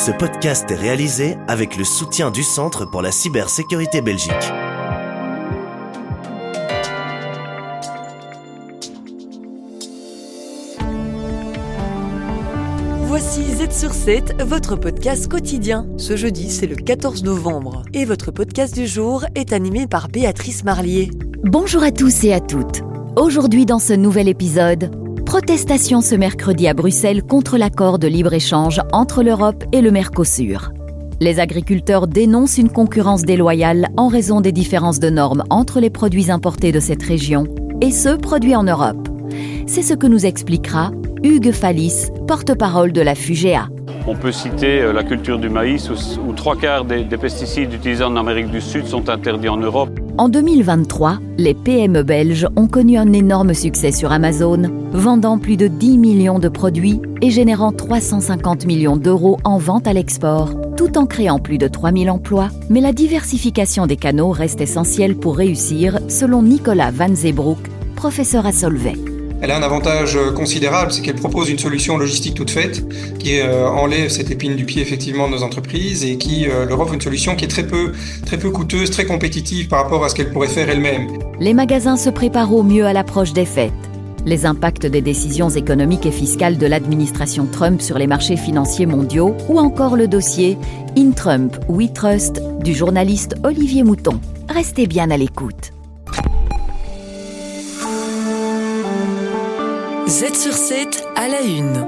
Ce podcast est réalisé avec le soutien du Centre pour la cybersécurité Belgique. Voici Z sur 7, votre podcast quotidien. Ce jeudi, c'est le 14 novembre. Et votre podcast du jour est animé par Béatrice Marlier. Bonjour à tous et à toutes. Aujourd'hui, dans ce nouvel épisode, protestation ce mercredi à Bruxelles contre l'accord de libre-échange entre l'Europe et le Mercosur. Les agriculteurs dénoncent une concurrence déloyale en raison des différences de normes entre les produits importés de cette région et ceux produits en Europe. C'est ce que nous expliquera Hugues Fallis, porte-parole de la FUGEA. On peut citer la culture du maïs où 3/4 des pesticides utilisés en Amérique du Sud sont interdits en Europe. En 2023, les PME belges ont connu un énorme succès sur Amazon, vendant plus de 10 millions de produits et générant 350 millions d'euros en vente à l'export, tout en créant plus de 3000 emplois. Mais la diversification des canaux reste essentielle pour réussir, selon Nicolas Van Zeebroek, professeur à Solvay. Elle a un avantage considérable, c'est qu'elle propose une solution logistique toute faite qui enlève cette épine du pied effectivement de nos entreprises et qui leur offre une solution qui est très peu coûteuse, très compétitive par rapport à ce qu'elle pourrait faire elle-même. Les magasins se préparent au mieux à l'approche des fêtes. Les impacts des décisions économiques et fiscales de l'administration Trump sur les marchés financiers mondiaux ou encore le dossier « In Trump, We Trust » du journaliste Olivier Mouton. Restez bien à l'écoute. Z sur 7 à la une.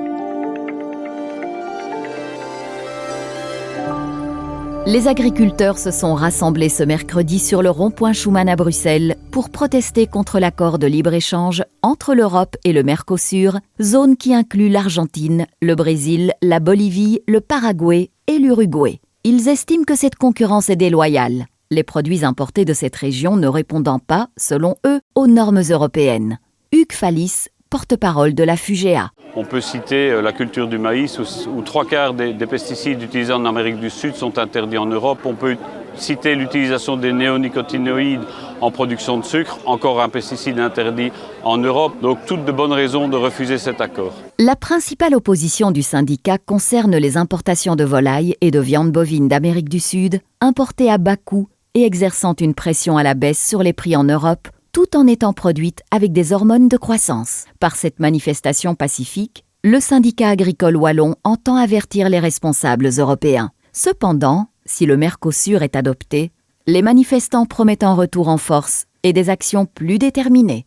Les agriculteurs se sont rassemblés ce mercredi sur le rond-point Schuman à Bruxelles pour protester contre l'accord de libre-échange entre l'Europe et le Mercosur, zone qui inclut l'Argentine, le Brésil, la Bolivie, le Paraguay et l'Uruguay. Ils estiment que cette concurrence est déloyale, les produits importés de cette région ne répondant pas, selon eux, aux normes européennes. Hugues Fallis, porte-parole de la FUGEA. On peut citer la culture du maïs où 3/4 des pesticides utilisés en Amérique du Sud sont interdits en Europe. On peut citer l'utilisation des néonicotinoïdes en production de sucre, encore un pesticide interdit en Europe. Donc toutes de bonnes raisons de refuser cet accord. La principale opposition du syndicat concerne les importations de volailles et de viande bovine d'Amérique du Sud, importées à bas coût et exerçant une pression à la baisse sur les prix en Europe, tout en étant produite avec des hormones de croissance. Par cette manifestation pacifique, le syndicat agricole wallon entend avertir les responsables européens. Cependant, si le Mercosur est adopté, les manifestants promettent un retour en force et des actions plus déterminées.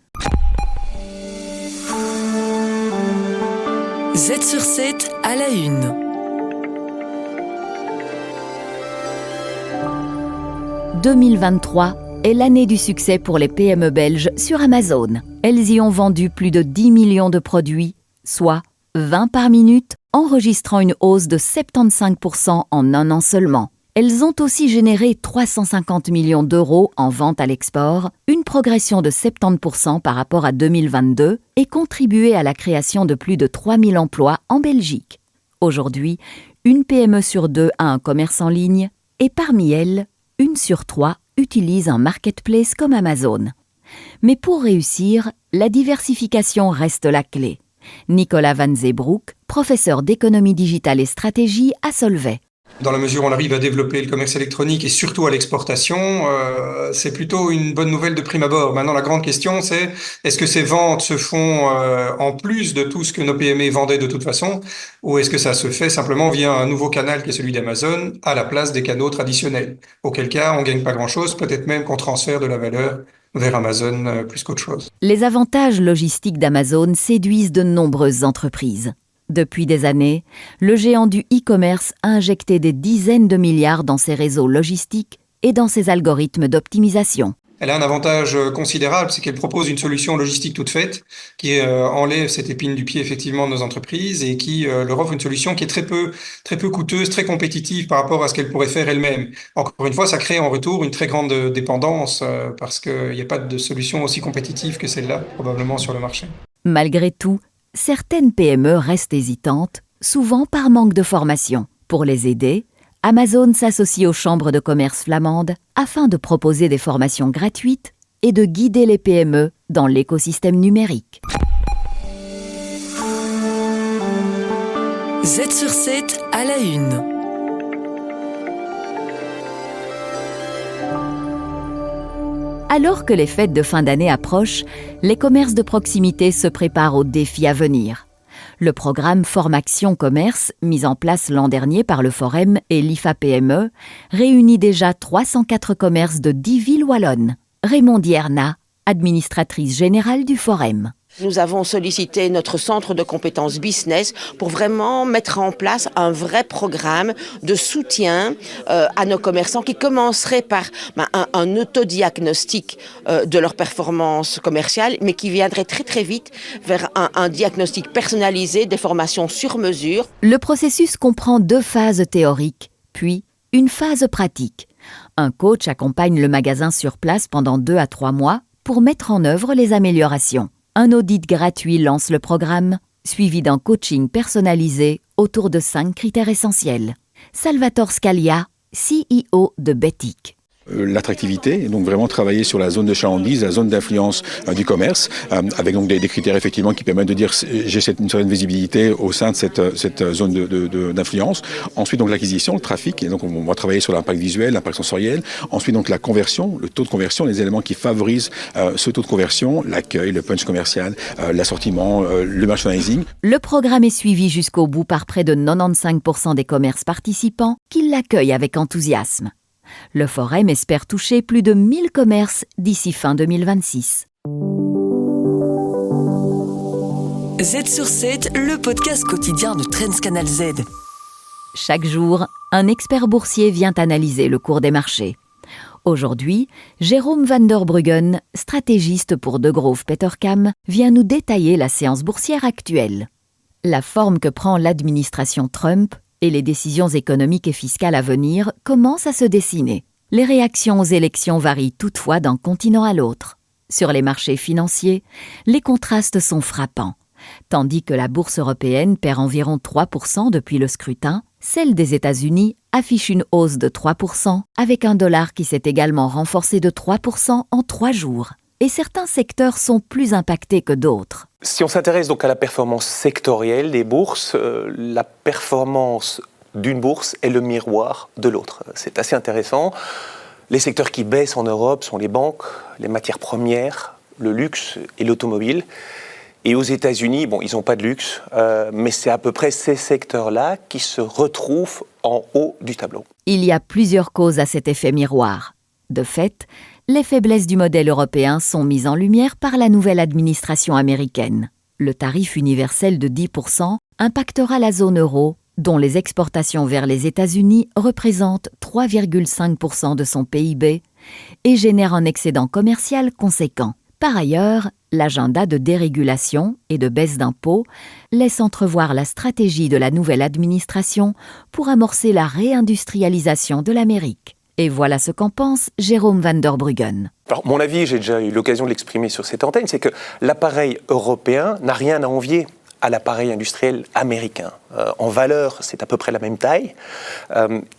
Z sur 7 à la une. 2023 est l'année du succès pour les PME belges sur Amazon. Elles y ont vendu plus de 10 millions de produits, soit 20 par minute, enregistrant une hausse de 75% en un an seulement. Elles ont aussi généré 350 millions d'euros en vente à l'export, une progression de 70% par rapport à 2022 et contribué à la création de plus de 3000 emplois en Belgique. Aujourd'hui, une PME sur 2 a un commerce en ligne et parmi elles, 1 sur 3 utilise un marketplace comme Amazon. Mais pour réussir, la diversification reste la clé. Nicolas Van Zeebroek, professeur d'économie digitale et stratégie à Solvay. Dans la mesure où on arrive à développer le commerce électronique et surtout à l'exportation, c'est plutôt une bonne nouvelle de prime abord. Maintenant, la grande question, c'est est-ce que ces ventes se font en plus de tout ce que nos PME vendaient de toute façon, ou est-ce que ça se fait simplement via un nouveau canal qui est celui d'Amazon à la place des canaux traditionnels? Auquel cas, on gagne pas grand-chose, peut-être même qu'on transfère de la valeur vers Amazon plus qu'autre chose. Les avantages logistiques d'Amazon séduisent de nombreuses entreprises. Depuis des années, le géant du e-commerce a injecté des dizaines de milliards dans ses réseaux logistiques et dans ses algorithmes d'optimisation. Elle a un avantage considérable, c'est qu'elle propose une solution logistique toute faite qui enlève cette épine du pied effectivement de nos entreprises et qui leur offre une solution qui est très peu coûteuse, très compétitive par rapport à ce qu'elle pourrait faire elle-même. Encore une fois, ça crée en retour une très grande dépendance parce qu'il n'y a pas de solution aussi compétitive que celle-là probablement sur le marché. Malgré tout, certaines PME restent hésitantes, souvent par manque de formation. Pour les aider, Amazon s'associe aux chambres de commerce flamandes afin de proposer des formations gratuites et de guider les PME dans l'écosystème numérique. Z sur 7 à la une. Alors que les fêtes de fin d'année approchent, les commerces de proximité se préparent aux défis à venir. Le programme Formaction Commerce, mis en place l'an dernier par le Forem et l'IFA-PME, réunit déjà 304 commerces de 10 villes wallonnes. Raymond Dierna, administratrice générale du Forem. Nous avons sollicité notre centre de compétences business pour vraiment mettre en place un vrai programme de soutien à nos commerçants qui commencerait par un autodiagnostic de leur performance commerciale, mais qui viendrait très très vite vers un diagnostic personnalisé, des formations sur mesure. Le processus comprend 2 phases théoriques, puis une phase pratique. Un coach accompagne le magasin sur place pendant 2 à 3 mois pour mettre en œuvre les améliorations. Un audit gratuit lance le programme, suivi d'un coaching personnalisé autour de 5 critères essentiels. Salvatore Scalia, CEO de Bettic. L'attractivité, et donc vraiment travailler sur la zone de chalandise, la zone d'influence du commerce, avec donc des critères effectivement qui permettent de dire j'ai une certaine visibilité au sein de cette zone d'influence. Ensuite donc l'acquisition, le trafic, et donc on va travailler sur l'impact visuel, l'impact sensoriel. Ensuite donc la conversion, le taux de conversion, les éléments qui favorisent ce taux de conversion, l'accueil, le punch commercial, l'assortiment, le merchandising. Le programme est suivi jusqu'au bout par près de 95% des commerces participants qui l'accueillent avec enthousiasme. Le Forem espère toucher plus de 1000 commerces d'ici fin 2026. Z sur 7, le podcast quotidien de Trends Canal Z. Chaque jour, un expert boursier vient analyser le cours des marchés. Aujourd'hui, Jérôme van der Bruggen, stratégiste pour Degroof Petercam, vient nous détailler la séance boursière actuelle. La forme que prend l'administration Trump et les décisions économiques et fiscales à venir commencent à se dessiner. Les réactions aux élections varient toutefois d'un continent à l'autre. Sur les marchés financiers, les contrastes sont frappants. Tandis que la bourse européenne perd environ 3% depuis le scrutin, celle des États-Unis affiche une hausse de 3%, avec un dollar qui s'est également renforcé de 3% en 3 jours. Et certains secteurs sont plus impactés que d'autres. Si on s'intéresse donc à la performance sectorielle des bourses, la performance d'une bourse est le miroir de l'autre. C'est assez intéressant. Les secteurs qui baissent en Europe sont les banques, les matières premières, le luxe et l'automobile. Et aux États-Unis, bon, ils n'ont pas de luxe, mais c'est à peu près ces secteurs-là qui se retrouvent en haut du tableau. Il y a plusieurs causes à cet effet miroir. De fait, les faiblesses du modèle européen sont mises en lumière par la nouvelle administration américaine. Le tarif universel de 10% impactera la zone euro, dont les exportations vers les États-Unis représentent 3,5% de son PIB et génèrent un excédent commercial conséquent. Par ailleurs, l'agenda de dérégulation et de baisse d'impôts laisse entrevoir la stratégie de la nouvelle administration pour amorcer la réindustrialisation de l'Amérique. Et voilà ce qu'en pense Jérôme van der Bruggen. Alors, mon avis, j'ai déjà eu l'occasion de l'exprimer sur cette antenne, c'est que l'appareil européen n'a rien à envier à l'appareil industriel américain. En valeur, c'est à peu près la même taille.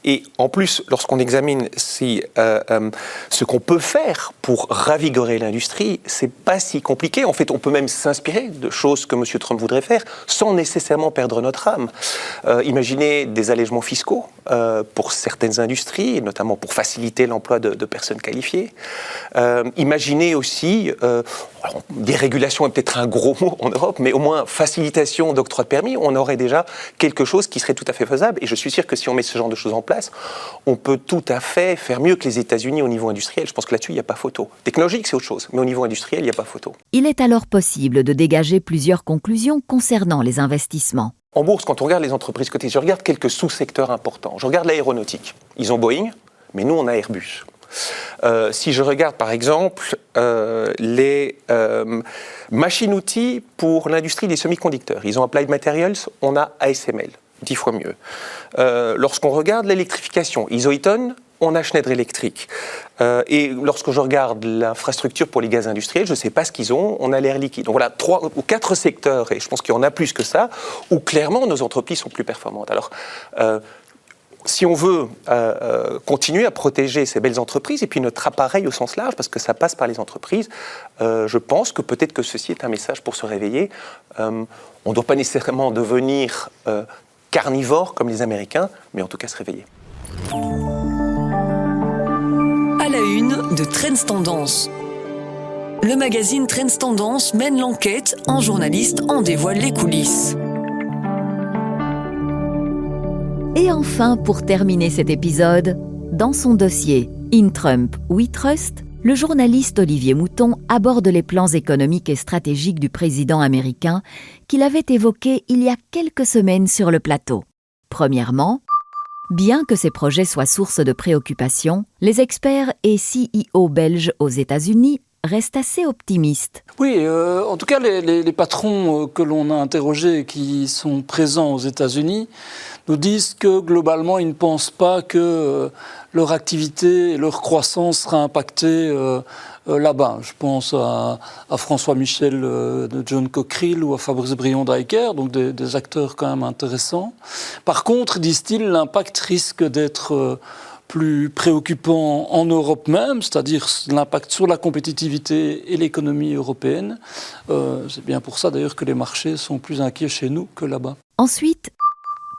Et en plus, lorsqu'on examine ce qu'on peut faire pour ravigorer l'industrie, c'est pas si compliqué. En fait, on peut même s'inspirer de choses que M. Trump voudrait faire sans nécessairement perdre notre âme. Imaginez des allègements fiscaux pour certaines industries, notamment pour faciliter l'emploi de personnes qualifiées. Imaginez aussi, alors, dérégulation est peut-être un gros mot en Europe, mais au moins facilitation d'octroi de permis, on aurait déjà quelque chose qui serait tout à fait faisable. Et je suis sûr que si on met ce genre de choses en place, on peut tout à fait faire mieux que les États-Unis au niveau industriel. Je pense que là-dessus, il n'y a pas photo. Technologique, c'est autre chose, mais au niveau industriel, il n'y a pas photo. Il est alors possible de dégager plusieurs conclusions concernant les investissements. En bourse, quand on regarde les entreprises cotées, je regarde quelques sous-secteurs importants. Je regarde l'aéronautique. Ils ont Boeing, mais nous, on a Airbus. Si je regarde par exemple les machines-outils pour l'industrie des semi-conducteurs, ils ont Applied Materials, on a ASML, 10 fois mieux. Lorsqu'on regarde l'électrification, ils ont Eaton, on a Schneider Electric. Et lorsque je regarde l'infrastructure pour les gaz industriels, je ne sais pas ce qu'ils ont, on a l'Air Liquide. Donc voilà, 3 ou 4 secteurs, et je pense qu'il y en a plus que ça, où clairement nos entreprises sont plus performantes. Alors, si on veut continuer à protéger ces belles entreprises et puis notre appareil au sens large, parce que ça passe par les entreprises, je pense que peut-être que ceci est un message pour se réveiller. On ne doit pas nécessairement devenir carnivore comme les Américains, mais en tout cas se réveiller. À la une de Trends Tendance. Le magazine Trends Tendance mène l'enquête, un journaliste en dévoile les coulisses. Et enfin, pour terminer cet épisode, dans son dossier « In Trump, We Trust », le journaliste Olivier Mouton aborde les plans économiques et stratégiques du président américain qu'il avait évoqués il y a quelques semaines sur le plateau. Premièrement, bien que ces projets soient source de préoccupation, les experts et CEO belges aux États-Unis restent assez optimistes. Oui, en tout cas, les patrons que l'on a interrogés qui sont présents aux États-Unis nous disent que globalement, ils ne pensent pas que leur activité et leur croissance sera impactée là-bas. Je pense à François Michel de John Cockerill ou à Fabrice Brion-Daiker, donc des acteurs quand même intéressants. Par contre, disent-ils, l'impact risque d'être plus préoccupant en Europe même, c'est-à-dire l'impact sur la compétitivité et l'économie européenne. C'est bien pour ça d'ailleurs que les marchés sont plus inquiets chez nous que là-bas. Ensuite,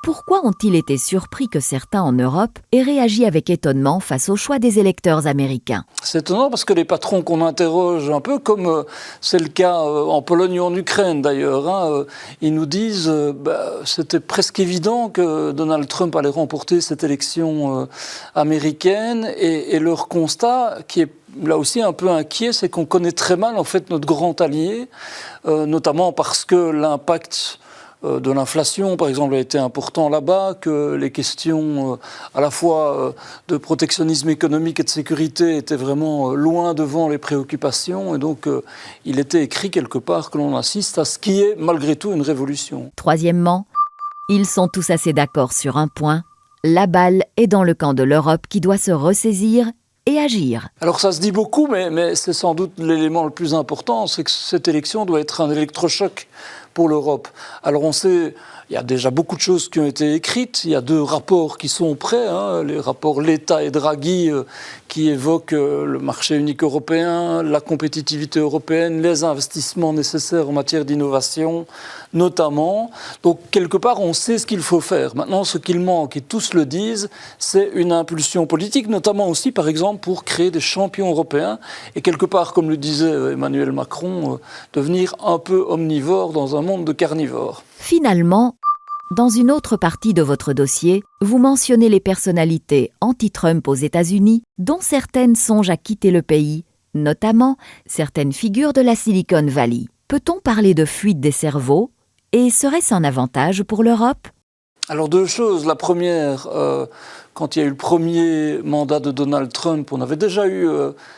pourquoi ont-ils été surpris que certains en Europe aient réagi avec étonnement face au choix des électeurs américains ? C'est étonnant parce que les patrons qu'on interroge un peu, comme c'est le cas en Pologne ou en Ukraine d'ailleurs, ils nous disent c'était presque évident que Donald Trump allait remporter cette élection américaine et leur constat qui est là aussi un peu inquiet, c'est qu'on connaît très mal en fait notre grand allié, notamment parce que l'impact de l'inflation, par exemple, a été important là-bas, que les questions à la fois de protectionnisme économique et de sécurité étaient vraiment loin devant les préoccupations. Et donc, il était écrit quelque part que l'on assiste à ce qui est malgré tout une révolution. Troisièmement, ils sont tous assez d'accord sur un point. La balle est dans le camp de l'Europe qui doit se ressaisir et agir. Alors ça se dit beaucoup, mais c'est sans doute l'élément le plus important, c'est que cette élection doit être un électrochoc pour l'Europe. Alors on sait, il y a déjà beaucoup de choses qui ont été écrites, il y a 2 rapports qui sont prêts, les rapports Letta et Draghi qui évoquent le marché unique européen, la compétitivité européenne, les investissements nécessaires en matière d'innovation, notamment. Donc quelque part on sait ce qu'il faut faire. Maintenant ce qu'il manque, et tous le disent, c'est une impulsion politique, notamment aussi par exemple pour créer des champions européens et quelque part, comme le disait Emmanuel Macron, devenir un peu omnivore dans un monde de carnivores. Finalement, dans une autre partie de votre dossier, vous mentionnez les personnalités anti-Trump aux États-Unis, dont certaines songent à quitter le pays, notamment certaines figures de la Silicon Valley. Peut-on parler de fuite des cerveaux et serait-ce un avantage pour l'Europe ? Alors 2 choses. La première, quand il y a eu le premier mandat de Donald Trump, on avait déjà eu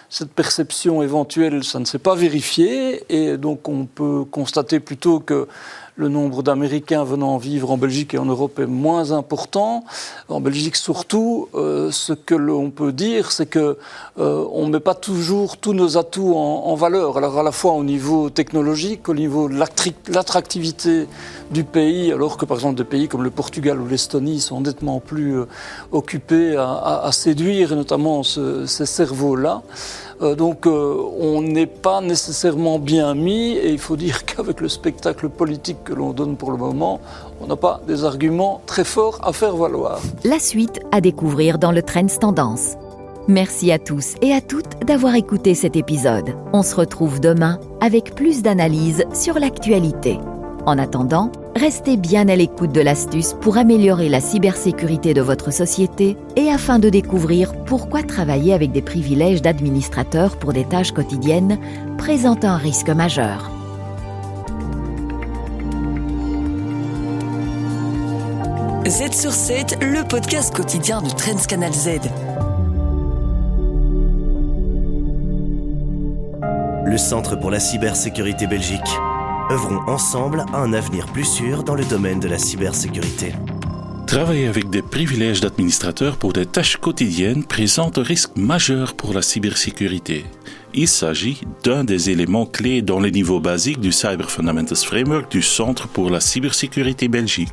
cette perception éventuelle, ça ne s'est pas vérifié, et donc on peut constater plutôt que le nombre d'Américains venant vivre en Belgique et en Europe est moins important. En Belgique surtout, ce que l'on peut dire, c'est que on ne met pas toujours tous nos atouts en valeur. Alors à la fois au niveau technologique, au niveau de l'attractivité du pays, alors que par exemple des pays comme le Portugal ou l'Estonie sont nettement plus occupés à séduire, et notamment ces cerveaux-là. Donc on n'est pas nécessairement bien mis, et il faut dire qu'avec le spectacle politique que l'on donne pour le moment, on n'a pas des arguments très forts à faire valoir. La suite à découvrir dans le Trends Tendance. Merci à tous et à toutes d'avoir écouté cet épisode. On se retrouve demain avec plus d'analyses sur l'actualité. En attendant, restez bien à l'écoute de l'astuce pour améliorer la cybersécurité de votre société et afin de découvrir pourquoi travailler avec des privilèges d'administrateur pour des tâches quotidiennes présente un risque majeur. Z sur 7, le podcast quotidien de Trends Canal Z. Le Centre pour la cybersécurité Belgique. Œuvrons ensemble à un avenir plus sûr dans le domaine de la cybersécurité. Travailler avec des privilèges d'administrateur pour des tâches quotidiennes présente un risque majeur pour la cybersécurité. Il s'agit d'un des éléments clés dans les niveaux basiques du Cyber Fundamentals Framework du Centre pour la cybersécurité Belgique.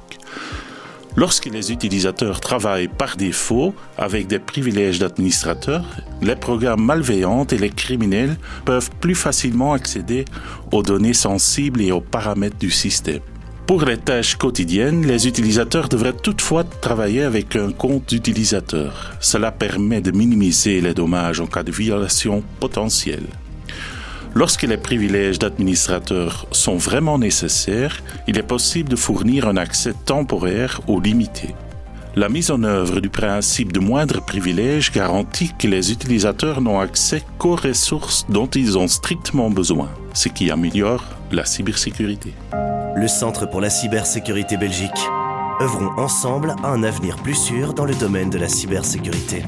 Lorsque les utilisateurs travaillent par défaut avec des privilèges d'administrateur, les programmes malveillants et les criminels peuvent plus facilement accéder aux données sensibles et aux paramètres du système. Pour les tâches quotidiennes, les utilisateurs devraient toutefois travailler avec un compte d'utilisateur. Cela permet de minimiser les dommages en cas de violation potentielle. Lorsque les privilèges d'administrateur sont vraiment nécessaires, il est possible de fournir un accès temporaire ou limité. La mise en œuvre du principe de moindre privilège garantit que les utilisateurs n'ont accès qu'aux ressources dont ils ont strictement besoin, ce qui améliore la cybersécurité. Le Centre pour la cybersécurité Belgique. Œuvrons ensemble à un avenir plus sûr dans le domaine de la cybersécurité.